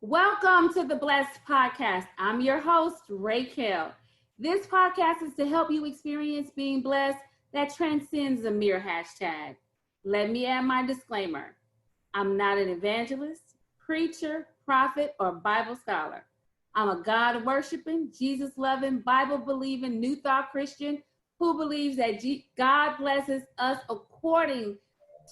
Welcome to the Blessed Podcast. I'm your host, Raquel. This podcast is to help you experience being blessed that transcends a mere hashtag. Let me add my disclaimer. I'm not an evangelist, preacher, prophet, or Bible scholar. I'm a God-worshiping, Jesus-loving, Bible-believing, New Thought Christian who believes that God blesses us according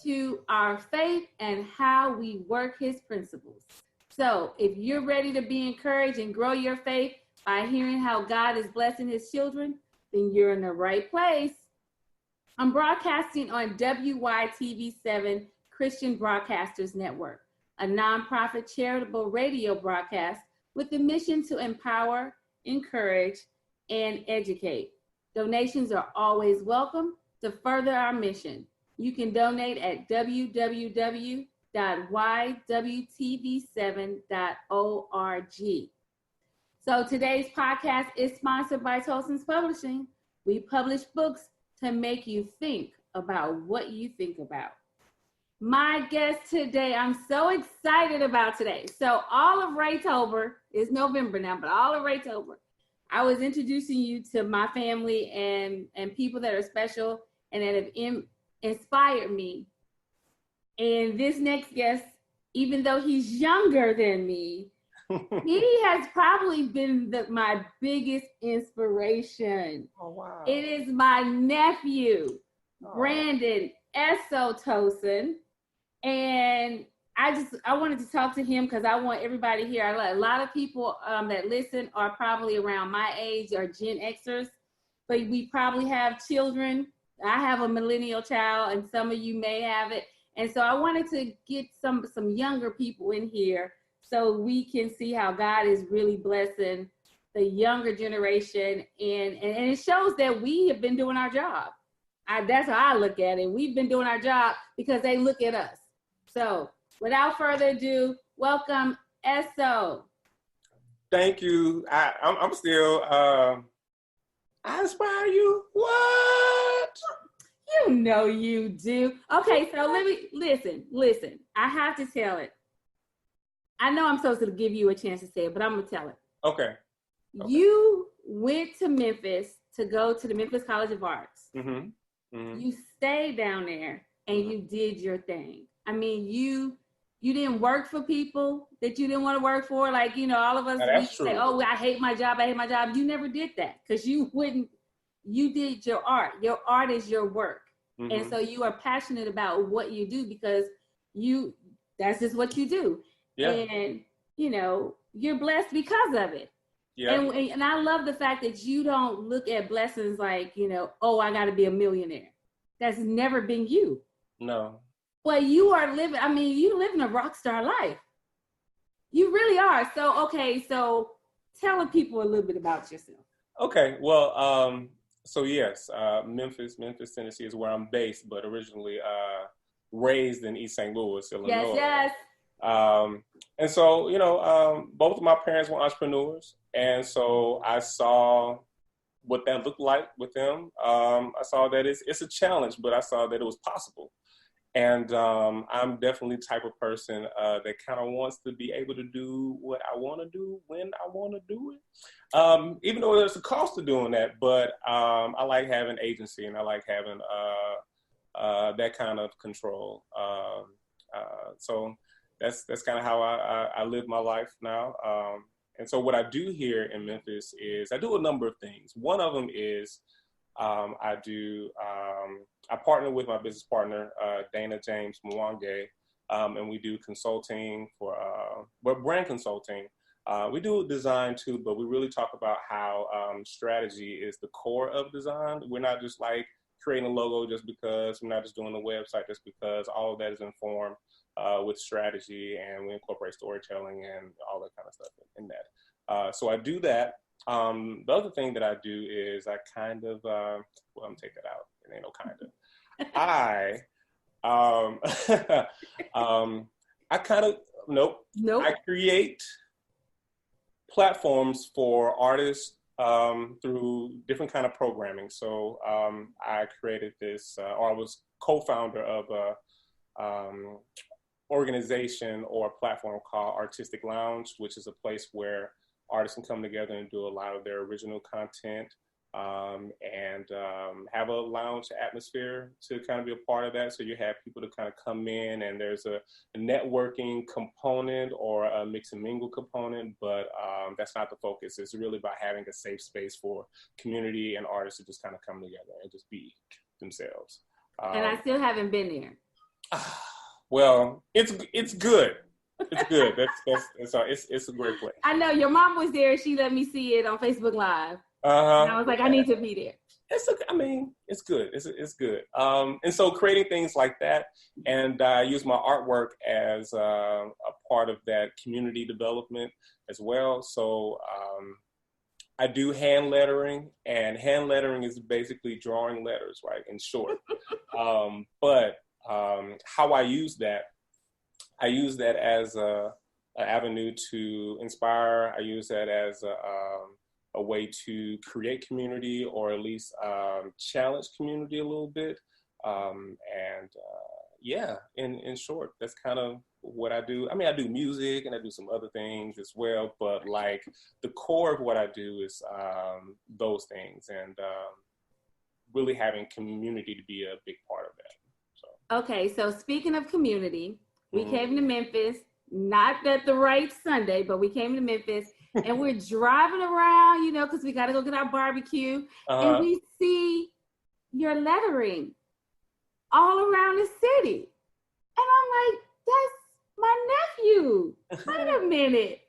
to our faith and how we work his principles. So if you're ready to be encouraged and grow your faith by hearing how God is blessing his children, then you're in the right place. I'm broadcasting on WYTV7 Christian Broadcasters Network, a nonprofit charitable radio broadcast with the mission to empower, encourage, and educate. Donations are always welcome to further our mission. You can donate at www.ywtv7.org. So today's podcast is sponsored by Tolson's Publishing. We publish books to make you think about what you think about. My guest today, I'm so excited about today. So all of Raytober, it's November now, but all of Raytober, I was introducing you to my family and people that are special and that have inspired me. And this next guest, even though he's younger than me, he has probably been my biggest inspiration. Oh, wow. It is my nephew, Brandon Eso Tolson. And I wanted to talk to him because I want everybody here. A lot of people that listen are probably around my age or Gen Xers, but we probably have children. I have a millennial child, and some of you may have it. And so I wanted to get some younger people in here so we can see how God is really blessing the younger generation. And it shows that we have been doing our job. That's how I look at it. We've been doing our job because they look at us. So without further ado, welcome, Eso. Thank you. I'm still, I inspire you. What? You know you do. Okay, so let me, listen. I have to tell it. I know I'm supposed to give you a chance to say it, but I'm going to tell it. Okay. You went to Memphis to go to the Memphis College of Arts. Mm-hmm. Mm-hmm. You stayed down there and you did your thing. I mean, you didn't work for people that you didn't want to work for. Like, all of us, we say, oh, I hate my job. You never did that because you did your art. Your art is your work. Mm-hmm. And so you are passionate about what you do because that's just what you do. Yeah. And, you're blessed because of it. Yeah. And I love the fact that you don't look at blessings like, oh, I got to be a millionaire. That's never been you. No. But you are you're living a rock star life. You really are. So tell the people a little bit about yourself. Okay. Well, so yes, Memphis, Tennessee is where I'm based, but originally raised in East St. Louis, Illinois. Yes. And so, both of my parents were entrepreneurs. And so I saw what that looked like with them. I saw that it's a challenge, but I saw that it was possible. And I'm definitely the type of person that kind of wants to be able to do what I want to do when I want to do it. Even though there's a cost to doing that, but I like having agency and I like having that kind of control. So that's kind of how I live my life now. And so what I do here in Memphis is I do a number of things. One of them is I partner with my business partner, Dana James Mwange, and we do consulting for brand consulting. We do design too, but we really talk about how strategy is the core of design. We're not just like creating a logo just because, we're not just doing a website just because. All of that is informed with strategy, and we incorporate storytelling and all that kind of stuff in that. So I do that. The other thing that I do is I kind of, I'm gonna take that out. It ain't no kind of. I create platforms for artists through different kind of programming. So I created this, or I was co-founder of organization or platform called Artistic Lounge, which is a place where artists can come together and do a lot of their original content, and have a lounge atmosphere to kind of be a part of that. So you have people to kind of come in, and there's a networking component or a mix and mingle component, but that's not the focus. It's really about having a safe space for community and artists to just kind of come together and just be themselves. And I still haven't been there. Well, it's good. It's good. It's a great place. I know your mom was there. She let me see it on Facebook Live. Uh-huh. And I was like, I need to be there. It's good. It's good. And so creating things like that, and I use my artwork as a part of that community development as well. So I do hand lettering, and hand lettering is basically drawing letters, right, in short. But how I use that as an avenue to inspire. I use that as a way to create community, or at least challenge community a little bit. In short, that's kind of what I do. I mean, I do music and I do some other things as well, but like the core of what I do is those things, and really having community to be a big part of that. So. Okay, so speaking of community, we came to Memphis, not at the right Sunday, but we came to Memphis. And we're driving around, because we got to go get our barbecue. And we see your lettering all around the city. And I'm like, that's my nephew. Wait a minute.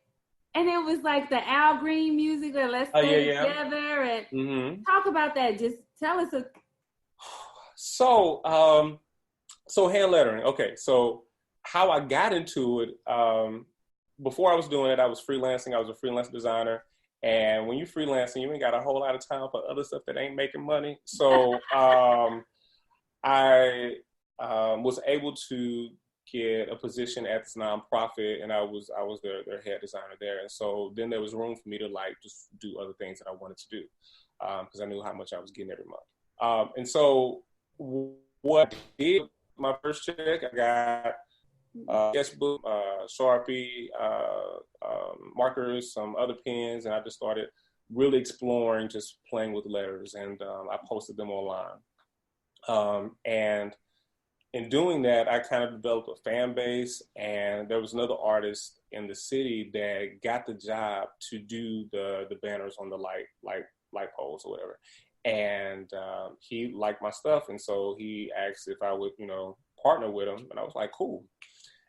And it was like the Al Green music, or Let's Stay Together. And talk about that. Just tell us. So hand lettering. Okay, so how I got into it, before I was doing it, I was freelancing. I was a freelance designer. And when you're freelancing, you ain't got a whole lot of time for other stuff that ain't making money. So I was able to get a position at this nonprofit, and I was their head designer there. And so then there was room for me to like just do other things that I wanted to do, because I knew how much I was getting every month. And so what I did, my first check, I got sketchbook, Sharpie, markers, some other pens, and I just started really exploring just playing with letters, and I posted them online. And in doing that, I kind of developed a fan base, and there was another artist in the city that got the job to do the banners on the light poles or whatever. And he liked my stuff, and so he asked if I would, partner with him, and I was like, cool.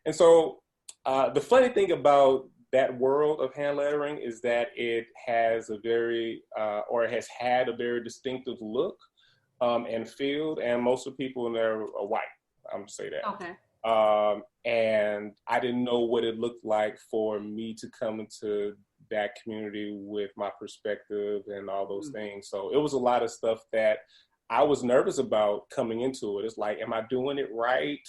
And so the funny thing about that world of hand lettering is that it has a very, or it has had a very distinctive look and feel, and most of the people in there are white. I'm gonna say that. Okay. And I didn't know what it looked like for me to come into that community with my perspective and all those things. So it was a lot of stuff that I was nervous about coming into it. It's like, am I doing it right?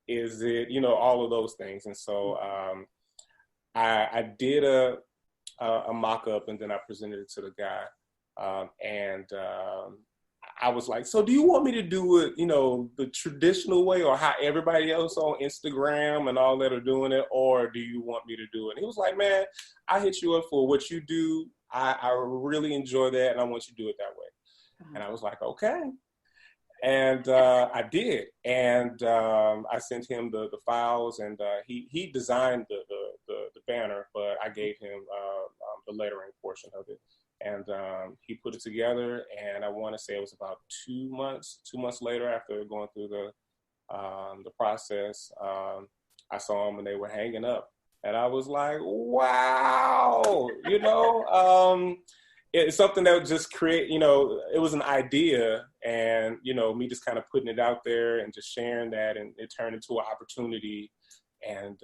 Is it, all of those things. And so I did a mock-up, and then I presented it to the guy. And I was like, so do you want me to do it, the traditional way, or how everybody else on Instagram and all that are doing it? Or do you want me to do it? And he was like, man, I hit you up for what you do. I really enjoy that, and I want you to do it that way. And I was like, okay. And I did. And I sent him the files, and he designed the banner, but I gave him the lettering portion of it. And he put it together, and I want to say it was about 2 months later, after going through the process, I saw them and they were hanging up. And I was like, wow, it's something that would just create, it was an idea, and, me just kind of putting it out there and just sharing that, and it turned into an opportunity. And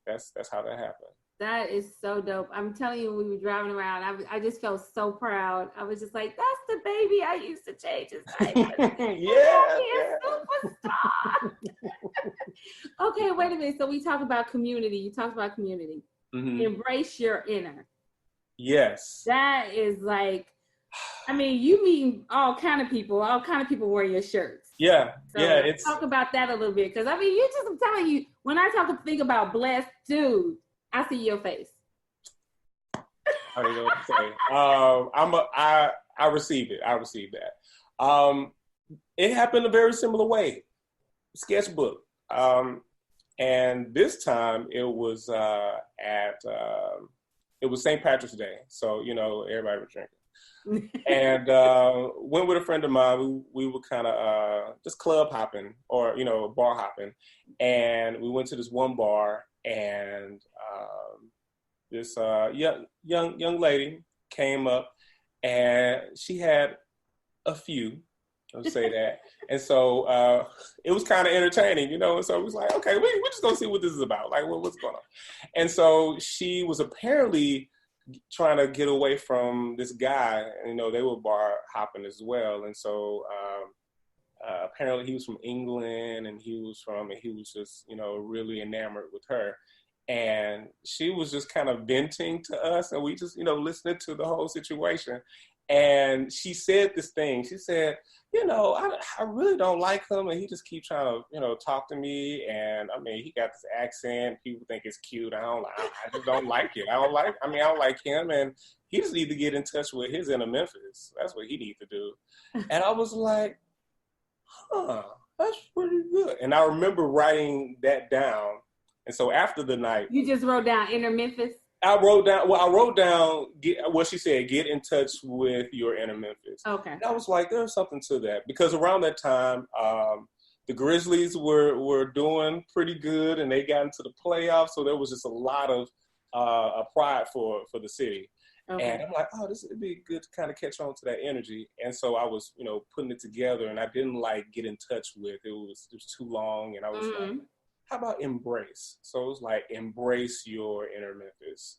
that's how that happened. That is so dope. I'm telling you, when we were driving around, I just felt so proud. I was just like, that's the baby I used to change his diapers. Superstar. Okay, wait a minute. So we talk about community. You talked about community. Embrace your inner. Yes. That is like, you meet all kind of people. All kind of people wear your shirts. Yeah, So yeah. let's talk about that a little bit. Because, I mean, I'm telling you, when I think about blessed, dude, I see your face. I don't know what to say. I received it. I received that. It happened a very similar way. Sketchbook. And this time it was it was St. Patrick's Day. So, everybody was drinking. And went with a friend of mine. We were kind of just club hopping or, bar hopping. And we went to this one bar, and this young lady came up, and she had a few, I'll say that. And so it was kind of entertaining, and so it was like, okay, we're just going to see what this is about. Like, what's going on? And so she was apparently trying to get away from this guy. They were bar hopping as well. And so apparently he was from England, and he was just, really enamored with her. And she was just kind of venting to us, and we just, listening to the whole situation. And she said this thing. She said, I really don't like him, and he just keeps trying to, talk to me. And I mean, he got this accent. People think it's cute. I just don't like it. I don't like him, and he just needs to get in touch with his inner Memphis. That's what he needs to do. And I was like, that's pretty good. And I remember writing that down. And so after the night, you just wrote down inner Memphis. I wrote down what she said, get in touch with your inner Memphis. Okay. And I was like, there's something to that, because around that time, the Grizzlies were doing pretty good, and they got into the playoffs. So there was just a lot of pride for the city. Okay. And I'm like, this would be good to kind of catch on to that energy. And so I was, putting it together, and I didn't get in touch with it. It was too long. And I was like, how about embrace? So it was like, embrace your inner Memphis.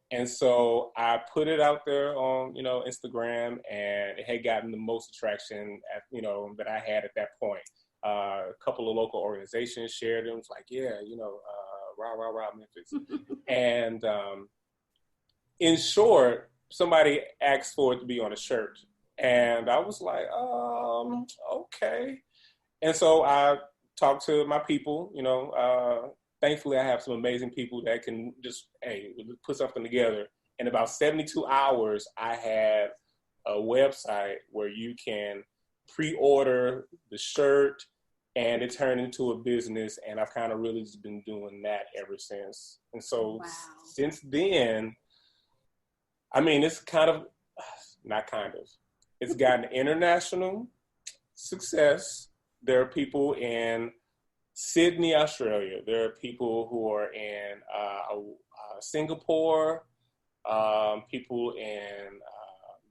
And so I put it out there on, Instagram, and it had gotten the most attraction that I had at that point. A couple of local organizations shared it. It was like, yeah, rah, rah, rah, Memphis. And in short, somebody asked for it to be on a shirt. And I was like, okay. And so I talk to my people, thankfully I have some amazing people that can just, put something together. In about 72 hours, I had a website where you can pre-order the shirt, and it turned into a business. And I've kind of really just been doing that ever since. And so since then, I mean, it's it's gotten international success. There are people in Sydney, Australia. There are people who are in Singapore, people in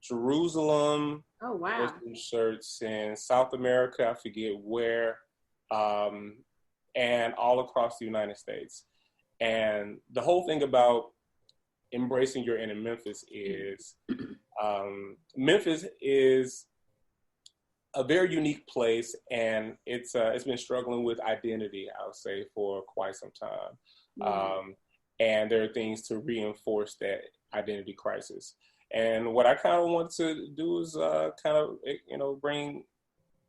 Jerusalem. Oh, wow. Shirts in South America, I forget where, and all across the United States. And the whole thing about embracing your inner Memphis is Memphis is a very unique place, and it's been struggling with identity, I would say, for quite some time. Mm-hmm. And there are things to reinforce that identity crisis. And what I kind of want to do is bring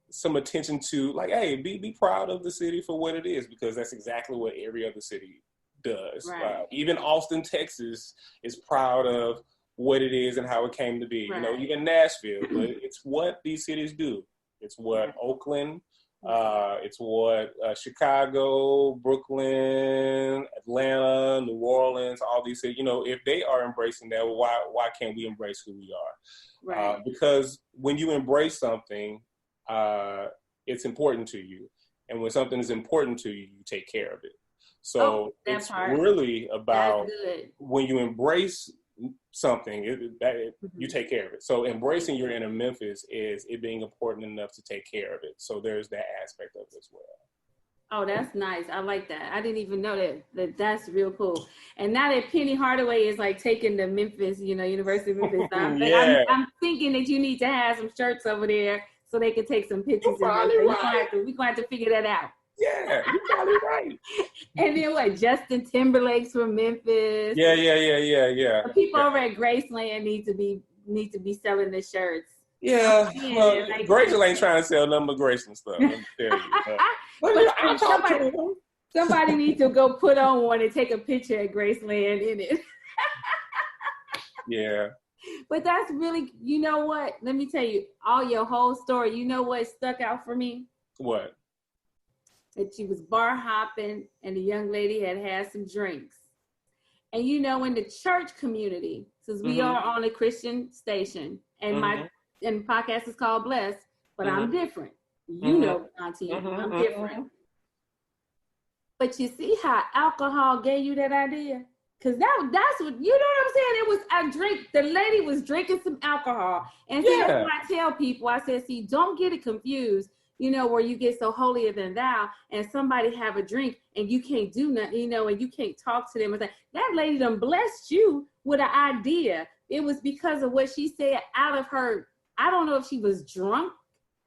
some attention to, like, hey, be proud of the city for what it is, because that's exactly what every other city does. Right. Even Austin, Texas is proud of what it is and how it came to be. Right. Even Nashville, but it's what these cities do. It's what Oakland, it's what Chicago, Brooklyn, Atlanta, New Orleans, all these cities, if they are embracing that, why can't we embrace who we are? Right. Because when you embrace something, it's important to you. And when something is important to you, you take care of it. So it's really about when you embrace something, you take care of it. So embracing your inner Memphis is it being important enough to take care of it. So there's that aspect of it as well. Oh, that's nice. I like that. I didn't even know that's real cool. And now that Penny Hardaway is like taking the Memphis, University of Memphis, I'm thinking that you need to have some shirts over there so they can take some pictures. We're going to have to figure that out. Yeah, you're probably right. And then what? Justin Timberlake's from Memphis. Yeah. The people over at Graceland need to be selling the shirts. Yeah, Yeah, well, like, Graceland ain't trying to sell nothing but Graceland stuff. Let me tell you. But but I'll talk to them. somebody needs to go put on one and take a picture at Graceland in it. Yeah. But that's really, you know what? Let me tell you, all your whole story. You know what stuck out for me? What? That she was bar hopping and the young lady had some drinks. And you know, in the church community, since we are on a Christian station, and my podcast is called Blessed, but I'm different. You know, Auntie, I'm different. But you see how alcohol gave you that idea? Because that's what, you know what I'm saying? It was a drink. The lady was drinking some alcohol. And see, that's what I tell people. I said, see, don't get it confused, you know, where you get so holier than thou and somebody have a drink and you can't do nothing, you know, and you can't talk to them. And say, that lady done blessed you with an idea. It was because of what she said out of her, I don't know if she was drunk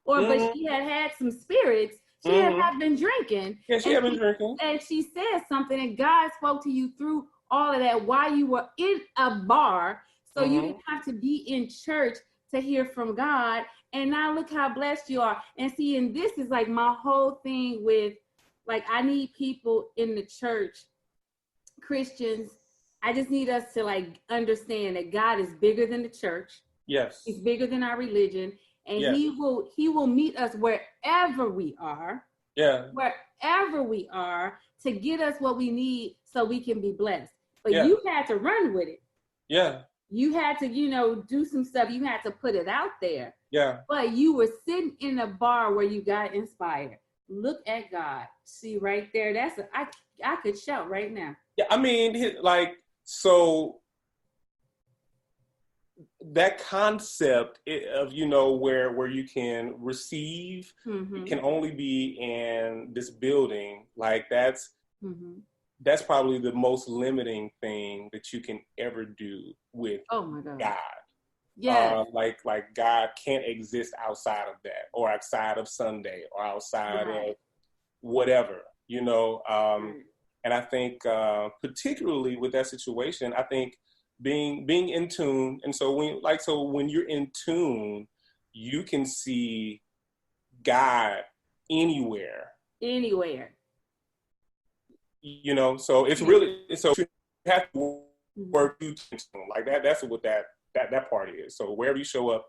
or, but she had some spirits. She had not been drinking. Yeah, she had been drinking. And she said something, and God spoke to you through all of that while you were in a bar. So you didn't have to be in church to hear from God. And now look how blessed you are. And see, and this is like my whole thing with, like, I need people in the church, Christians. I just need us to like understand that God is bigger than the church. Yes. He's bigger than our religion. And he will meet us wherever we are. Yeah. Wherever we are to get us what we need so we can be blessed. But you had to run with it. Yeah. You had to, you know, do some stuff. You had to put it out there. Yeah. But you were sitting in a bar where you got inspired. Look at God. See right there. I could shout right now. Yeah, I mean, like, so that concept of, you know, where you can receive, it can only be in this building. Like that's probably the most limiting thing that you can ever do with God. Yeah. Like God can't exist outside of that, or outside of Sunday, or outside of whatever, you know. And I think particularly with that situation, I think being in tune, and so when you're in tune, you can see God anywhere. You know, so it's really, so you have to work like that. That's what that part is. So wherever you show up,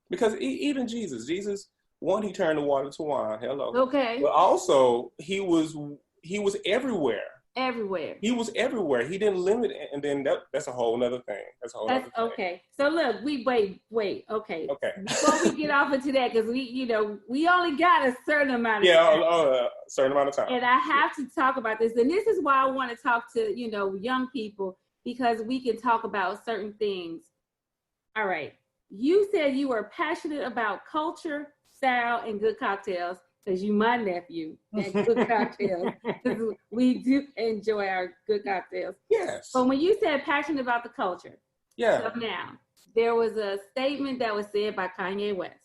because even Jesus, one, he turned the water to wine. Hello. Okay. But also he was everywhere. He was everywhere. He didn't limit it. And then that's a whole nother thing. That's okay. So look, wait. Okay. Before we get off into that, because we only got a certain amount of time. A certain amount of time. And I have to talk about this. And this is why I want to talk to, young people, because we can talk about certain things. All right. You said you were passionate about culture, style, and good cocktails. Because you my nephew and good cocktails. We do enjoy our good cocktails. Yes. But when you said passionate about the culture, so now there was a statement that was said by Kanye West.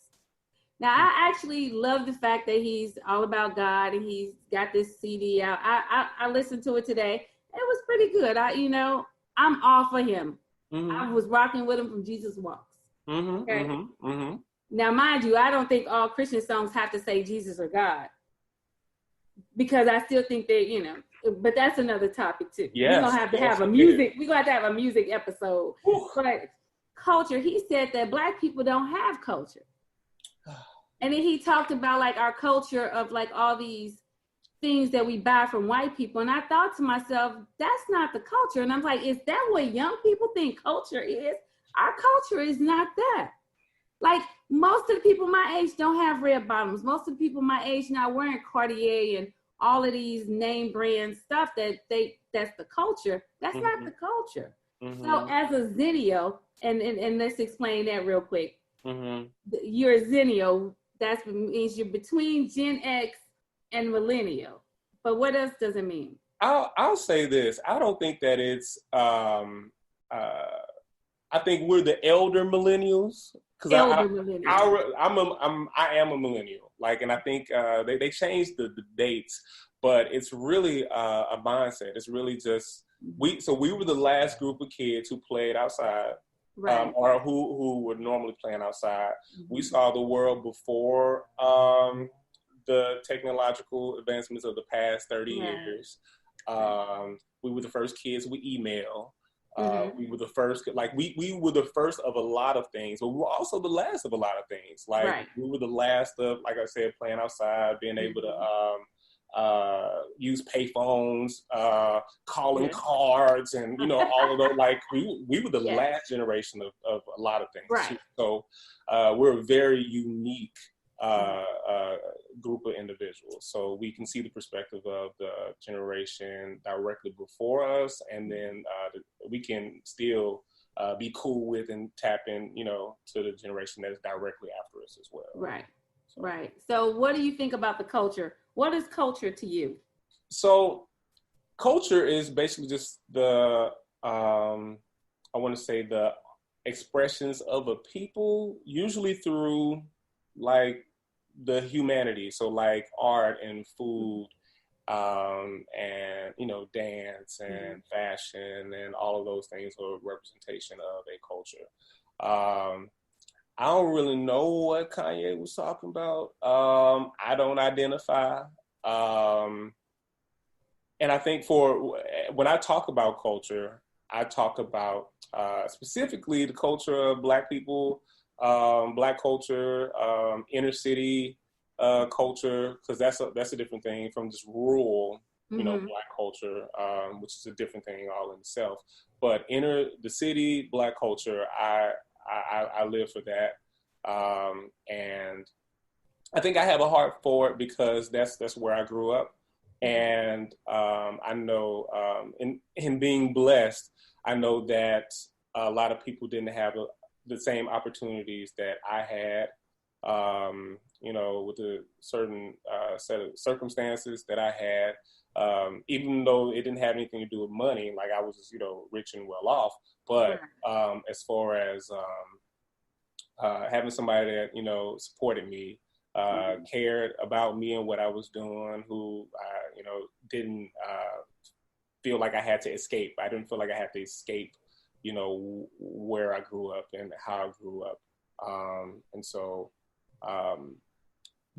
Now I actually love the fact that he's all about God and he's got this CD out. I listened to it today. It was pretty good. I'm all for him. I was rocking with him from Jesus Walks. Okay. Now, mind you, I don't think all Christian songs have to say Jesus or God, because I still think that, but that's another topic too. Yes, we're going to have to have a music. We're going to have a music episode. But culture, he said that Black people don't have culture. And then he talked about like our culture of like all these things that we buy from white people. And I thought to myself, that's not the culture. And I'm like, is that what young people think culture is? Our culture is not that. Like, most of the people my age don't have red bottoms. Most of the people my age now wearing Cartier and all of these name brand stuff that's the culture. That's not the culture. So as a Zennial, and let's explain that real quick. You're a Zennial. That means you're between Gen X and Millennial. But what else does it mean? I'll say this. I don't think that it's I think we're the elder millennials. Because I am a millennial, like, and I think they changed the dates, but it's really a mindset. It's really just we were the last group of kids who played outside. right. or who were normally playing outside. We saw the world before the technological advancements of the past 30 years. We were the first kids with email. We were the first, like we were the first of a lot of things, but we were also the last of a lot of things. Like we were the last of, like I said, playing outside, being able to use payphones, calling cards, and all of those. Like we were the last generation of a lot of things. Right. So we're a very unique group of individuals. So we can see the perspective of the generation directly before us, and then we can still be cool with and tap in, to the generation that is directly after us as well. Right. So. Right. So what do you think about the culture? What is culture to you? So culture is basically just the, I want to say the expressions of a people, usually through like the humanity. So like art and food, and, dance and fashion and all of those things are a representation of a culture. I don't really know what Kanye was talking about. I don't identify. And I think when I talk about culture, I talk about specifically the culture of Black people, Black culture, inner city culture, because that's a different thing from just rural, Black culture, which is a different thing all in itself. But the city Black culture, I live for that, and I think I have a heart for it because that's where I grew up, and I know in being blessed, I know that a lot of people didn't have the same opportunities that I had, with a certain set of circumstances that I had, even though it didn't have anything to do with money, like I was, rich and well off. But as far as having somebody that, supported me, cared about me and what I was doing, who, didn't feel like I had to escape. I didn't feel like I had to escape, where I grew up and how I grew up. And so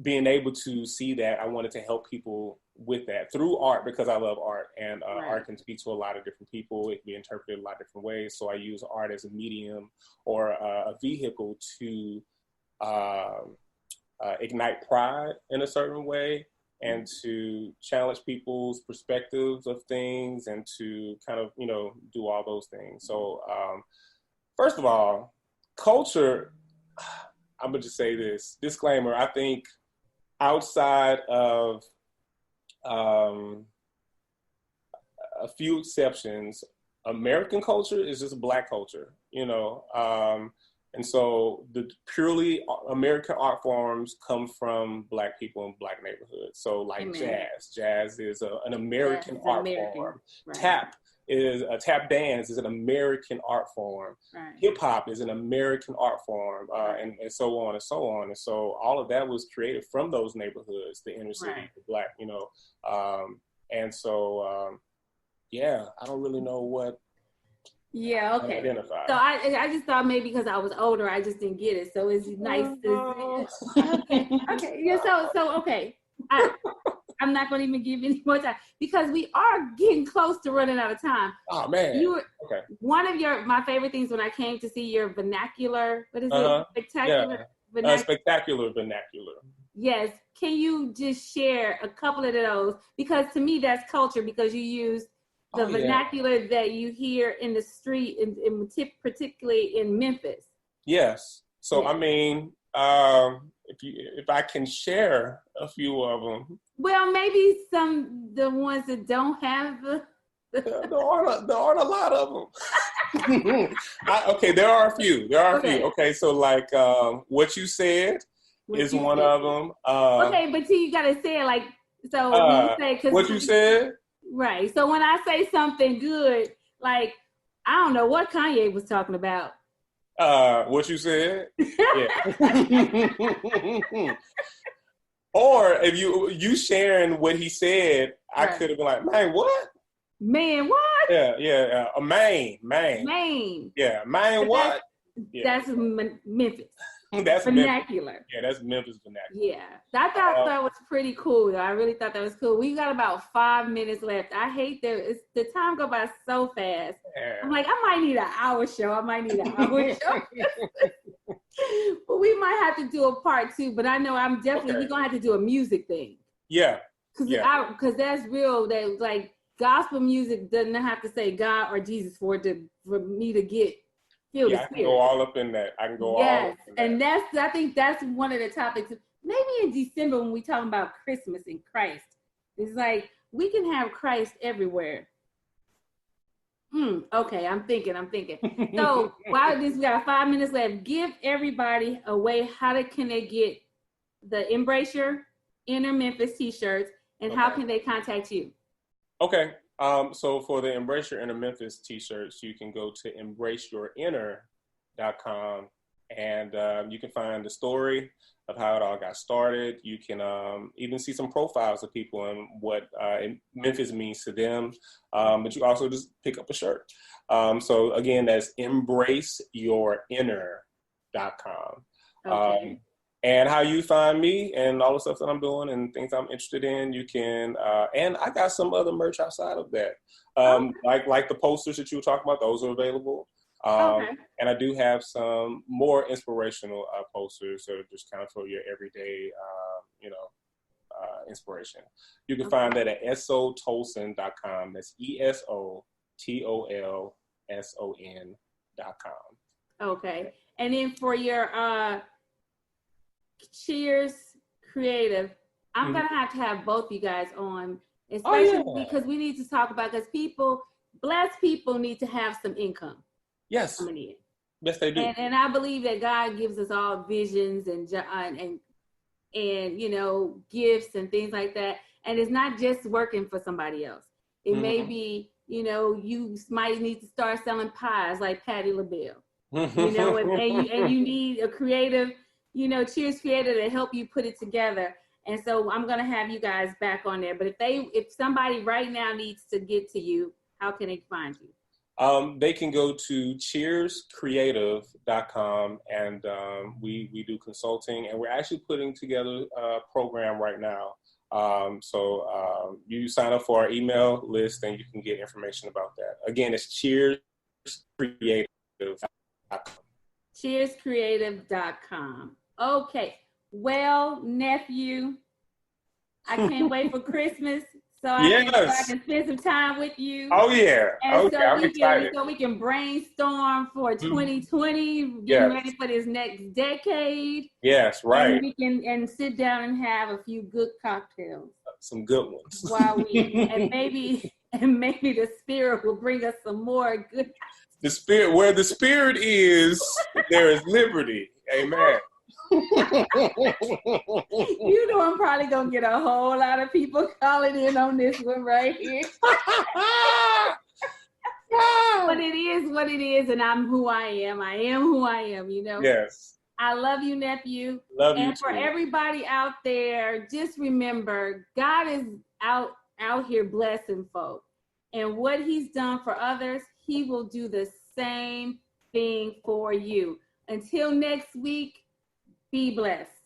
being able to see that, I wanted to help people with that through art, because I love art, and art can speak to a lot of different people. It can be interpreted a lot of different ways. So I use art as a medium or a vehicle to ignite pride in a certain way, and to challenge people's perspectives of things, and to kind of, do all those things. So first of all, culture, I'm gonna just say this disclaimer. I think outside of a few exceptions, American culture is just Black culture, and so the purely American art forms come from Black people in Black neighborhoods. So like jazz is an American art form. Right. Tap dance is an American art form. Right. Hip hop is an American art form, and so on and so on. And so all of that was created from those neighborhoods, the inner city, the Black, and so, I don't really know what. Yeah, okay. Identify. So I just thought maybe because I was older, I just didn't get it. So it's nice to see. Okay. Yeah, so okay. I'm not going to even give any more time because we are getting close to running out of time. Oh man. One of my favorite things when I came to see your vernacular, what is it? Spectacular vernacular. Yes. Can you just share a couple of those? Because to me, that's culture, because you use the vernacular that you hear in the street, particularly in Memphis. Yes. So, I mean, if I can share a few of them. Well, maybe the ones that don't have there aren't a lot of them. There are a few. Okay, so like what you said is one of them. But you gotta say it like so. When you say, 'cause what you said. Right. So when I say something good, like I don't know what Kanye was talking about. What you said? Yeah. Or if you sharing what he said, I could have been like, man, what? Man, what? Yeah. A man. Man. Yeah, man, what? Yeah. That's Memphis. That's vernacular. Memphis. Yeah, that's Memphis vernacular. Yeah, I thought that was pretty cool. Though. I really thought that was cool. We got about 5 minutes left. I hate that the time go by so fast. Yeah. I'm like, I might need an hour show. But we might have to do a part 2. But I know I'm definitely we're gonna have to do a music thing. Yeah. Because that's real. That like gospel music doesn't have to say God or Jesus for me to get. Feel the spirit. I can go all up in that. I can go all up in that. And I think that's one of the topics. Maybe in December when we talk about Christmas and Christ, it's like we can have Christ everywhere. Okay, I'm thinking. So while we got 5 minutes left, give everybody a way. Can they get the Embrace Your Inner Memphis t-shirts, and how can they contact you? Okay. So for the Embrace Your Inner Memphis t-shirts, you can go to embraceyourinner.com and you can find the story of how it all got started. You can even see some profiles of people and what Memphis means to them. But you also just pick up a shirt. So again, that's embraceyourinner.com. Okay. And how you find me and all the stuff that I'm doing and things I'm interested in, you can, and I got some other merch outside of that. Like the posters that you were talking about, those are available. And I do have some more inspirational posters that are just kind of for your everyday, inspiration. You can find that at esotolson.com. That's ESOTOLSON.com. Okay. And then for your Cheers Creative, I'm gonna have to have both you guys on, especially because we need to talk about, because blessed people need to have some income. Yes. Coming in. Yes, they do. And I believe that God gives us all visions and gifts and things like that. And it's not just working for somebody else. It may be, you might need to start selling pies like Patti LaBelle. And you need a creative. Cheers Creator to help you put it together. And so I'm going to have you guys back on there. But if somebody right now needs to get to you, how can they find you? They can go to cheerscreative.com and we do consulting, and we're actually putting together a program right now. You sign up for our email list and you can get information about that. Again, it's cheerscreative.com. Cheerscreative.com. Okay. Well, nephew, I can't wait for Christmas so I can spend some time with you. Oh, yeah. And I'm excited. So we can brainstorm for 2020, getting ready for this next decade. Yes, right. And we can sit down and have a few good cocktails. Some good ones. and maybe the Spirit will bring us some more good. The Spirit, where the Spirit is, there is liberty. Amen. I'm probably gonna get a whole lot of people calling in on this one right here. But it is what it is, and I'm who I am. I am who I am, Yes. I love you, nephew. Love you. And for everybody out there, just remember, God is out here blessing folk. And what he's done for others, he will do the same thing for you. Until next week, be blessed.